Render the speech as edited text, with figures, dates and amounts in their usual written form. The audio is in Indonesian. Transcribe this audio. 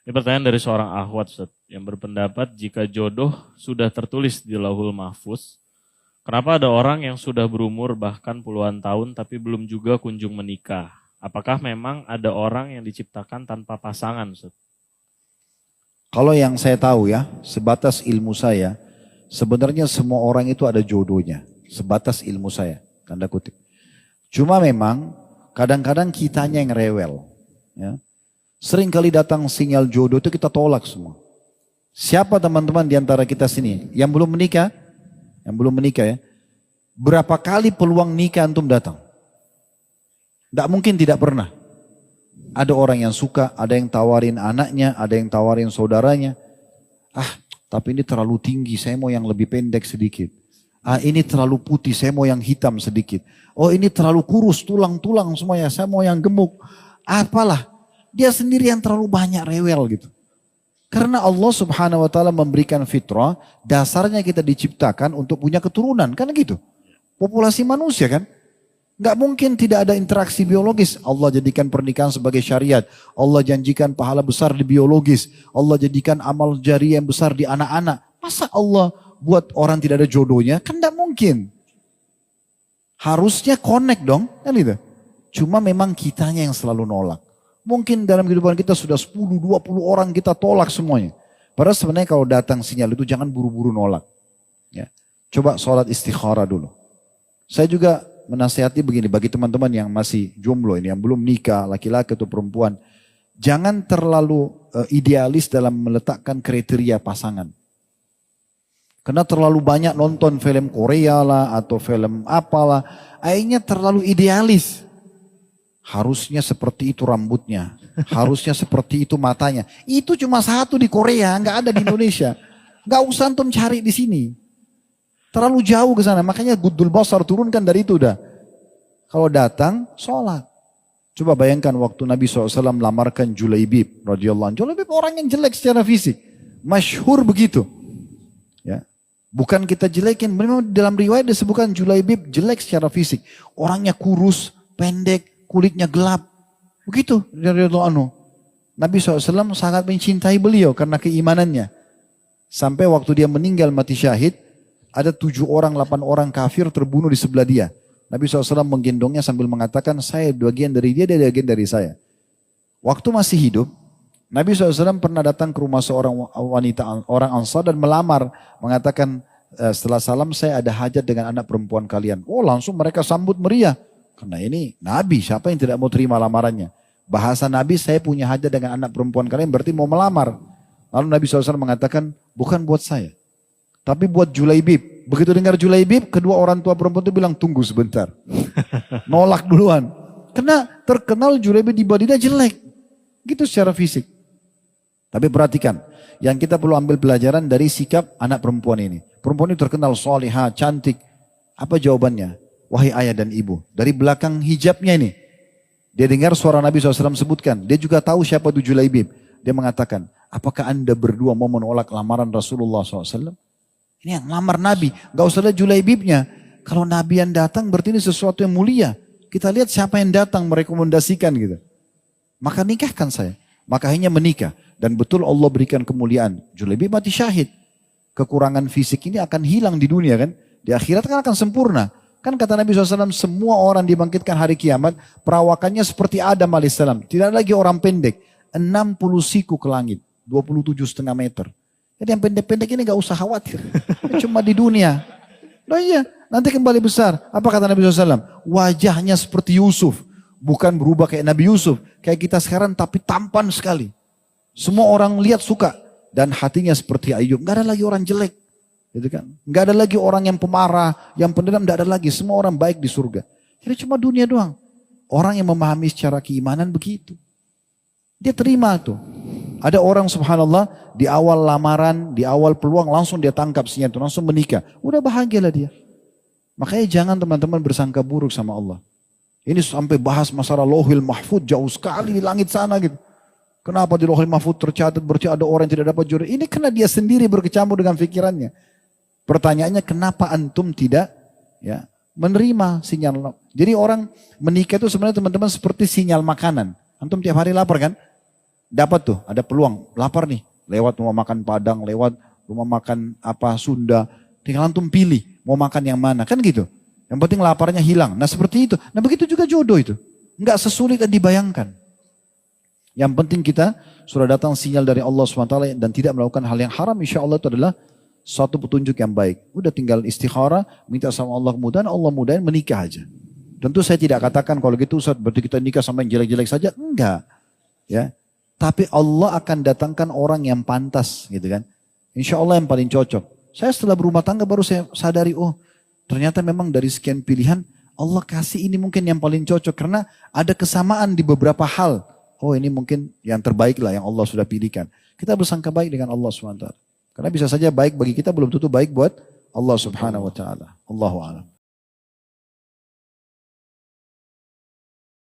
Ini pertanyaan dari seorang akhwat Ustaz, yang berpendapat jika jodoh sudah tertulis di Lauhul Mahfuz, kenapa ada orang yang sudah berumur bahkan puluhan tahun tapi belum juga kunjung menikah? Apakah memang ada orang yang diciptakan tanpa pasangan Ustaz? Kalau yang saya tahu ya, sebatas ilmu saya, sebenarnya semua orang itu ada jodohnya. Sebatas ilmu saya, tanda kutip. Cuma memang kadang-kadang kitanya yang rewel. Ya. Sering kali datang sinyal jodoh itu kita tolak semua. Siapa teman-teman di antara kita sini yang belum menikah? Yang belum menikah ya. Berapa kali peluang nikah antum datang? Tidak mungkin tidak pernah. Ada orang yang suka, ada yang tawarin anaknya, ada yang tawarin saudaranya. Tapi ini terlalu tinggi, saya mau yang lebih pendek sedikit. Ini terlalu putih, saya mau yang hitam sedikit. Oh ini terlalu kurus, tulang-tulang semuanya, saya mau yang gemuk. Apalah. Dia sendiri yang terlalu banyak rewel gitu. Karena Allah subhanahu wa ta'ala memberikan fitrah, dasarnya kita diciptakan untuk punya keturunan. Kan gitu. Populasi manusia kan. Nggak mungkin tidak ada interaksi biologis. Allah jadikan pernikahan sebagai syariat. Allah janjikan pahala besar di biologis. Allah jadikan amal jariah yang besar di anak-anak. Masa Allah buat orang tidak ada jodohnya? Kan nggak mungkin. Harusnya connect dong. Kan gitu. Cuma memang kitanya yang selalu nolak. Mungkin dalam kehidupan kita sudah 10-20 orang kita tolak semuanya. Padahal sebenarnya kalau datang sinyal itu jangan buru-buru nolak. Ya. Coba sholat istikharah dulu. Saya juga menasihati begini bagi teman-teman yang masih jomblo ini, yang belum nikah, laki-laki atau perempuan. Jangan terlalu idealis dalam meletakkan kriteria pasangan. Karena terlalu banyak nonton film Korea lah atau film apalah. Akhirnya terlalu idealis. Harusnya seperti itu rambutnya. Harusnya seperti itu matanya. Itu cuma satu di Korea, nggak ada di Indonesia. Nggak usah antum cari di sini. Terlalu jauh ke sana. Makanya Guddul Basar turunkan dari itu udah. Kalau datang, sholat. Coba bayangkan waktu Nabi SAW melamarkan Julaibib radhiyallahu anhu. Julaibib orang yang jelek secara fisik. Masyhur begitu. Ya. Bukan kita jelekin. Memang dalam riwayat disebutkan Julaibib jelek secara fisik. Orangnya kurus, pendek, kulitnya gelap. Begitu. Nabi SAW sangat mencintai beliau karena keimanannya. Sampai waktu dia meninggal mati syahid, ada 7 orang, 8 orang kafir terbunuh di sebelah dia. Nabi SAW menggendongnya sambil mengatakan, saya bagian dari dia bagian dari saya. Waktu masih hidup, Nabi SAW pernah datang ke rumah seorang wanita, orang Ansar dan melamar. Mengatakan, setelah salam saya ada hajat dengan anak perempuan kalian. Oh langsung mereka sambut meriah. Karena ini Nabi, siapa yang tidak mau terima lamarannya? Bahasa Nabi, saya punya hajat dengan anak perempuan kalian, berarti mau melamar. Lalu Nabi SAW mengatakan, bukan buat saya. Tapi buat Julaibib. Begitu dengar Julaibib, kedua orang tua perempuan itu bilang, tunggu sebentar. Nolak duluan. Karena terkenal Julaibib di Madinah jelek. Gitu secara fisik. Tapi perhatikan, yang kita perlu ambil pelajaran dari sikap anak perempuan ini. Perempuan ini terkenal salihah, cantik. Apa jawabannya? Wahai ayah dan ibu, dari belakang hijabnya ini, dia dengar suara Nabi SAW sebutkan, dia juga tahu siapa itu Julaibib. Dia mengatakan, apakah anda berdua mau menolak lamaran Rasulullah SAW? Ini yang lamar Nabi, gak usah ada Julaibibnya. Kalau Nabi yang datang berarti ini sesuatu yang mulia. Kita lihat siapa yang datang merekomendasikan gitu. Maka nikahkan saya. Maka akhirnya menikah. Dan betul Allah berikan kemuliaan. Julaibib mati syahid. Kekurangan fisik ini akan hilang di dunia kan. Di akhirat kan akan sempurna. Kan kata Nabi SAW, semua orang dibangkitkan hari kiamat, perawakannya seperti Adam AS. Tidak lagi orang pendek. 60 siku ke langit, 27,5 meter. Jadi yang pendek-pendek ini gak usah khawatir. Cuma di dunia. Oh iya, nanti kembali besar. Apa kata Nabi SAW? Wajahnya seperti Yusuf. Bukan berubah kayak Nabi Yusuf. Kayak kita sekarang tapi tampan sekali. Semua orang lihat suka. Dan hatinya seperti Ayub. Gak ada lagi orang jelek. Gitu kan? Nggak ada lagi orang yang pemarah, yang pendendam, nggak ada lagi. Semua orang baik di surga. Jadi cuma dunia doang. Orang yang memahami secara keimanan begitu. Dia terima tuh. Ada orang subhanallah di awal lamaran, di awal peluang langsung dia tangkap sinyal itu, langsung menikah. Udah bahagialah dia. Makanya jangan teman-teman bersangka buruk sama Allah. Ini sampai bahas masalah Lauhul Mahfuz jauh sekali di langit sana gitu. Kenapa di Lauhul Mahfuz tercatat ada orang yang tidak dapat jodoh? Ini karena dia sendiri berkecamur dengan pikirannya. Pertanyaannya kenapa antum tidak ya menerima sinyal. Jadi orang menikah itu sebenarnya teman-teman seperti sinyal makanan. Antum tiap hari lapar kan? dapat tuh, ada peluang, lapar nih, lewat rumah makan Padang, lewat rumah makan apa Sunda, tinggal antum pilih mau makan yang mana, kan gitu. Yang penting laparnya hilang. Nah seperti itu. Nah begitu juga jodoh itu. Enggak sesulit yang dibayangkan. Yang penting kita sudah datang sinyal dari Allah SWT dan tidak melakukan hal yang haram, insya Allah itu adalah suatu petunjuk yang baik. Udah tinggal istikharah, minta sama Allah kemudahan, Allah mudahin menikah aja. Tentu saya tidak katakan kalau gitu Ustaz berarti kita nikah sama yang jelek-jelek saja. Enggak. Ya. Tapi Allah akan datangkan orang yang pantas gitu kan. Insya Allah yang paling cocok. Saya setelah berumah tangga baru saya sadari, oh ternyata memang dari sekian pilihan Allah kasih ini mungkin yang paling cocok. Karena ada kesamaan di beberapa hal. Oh ini mungkin yang terbaik lah yang Allah sudah pilihkan. Kita bersangka baik dengan Allah SWT. Karena bisa saja baik bagi kita belum tentu baik buat Allah Subhanahu Wa Taala. Allahu a'lam.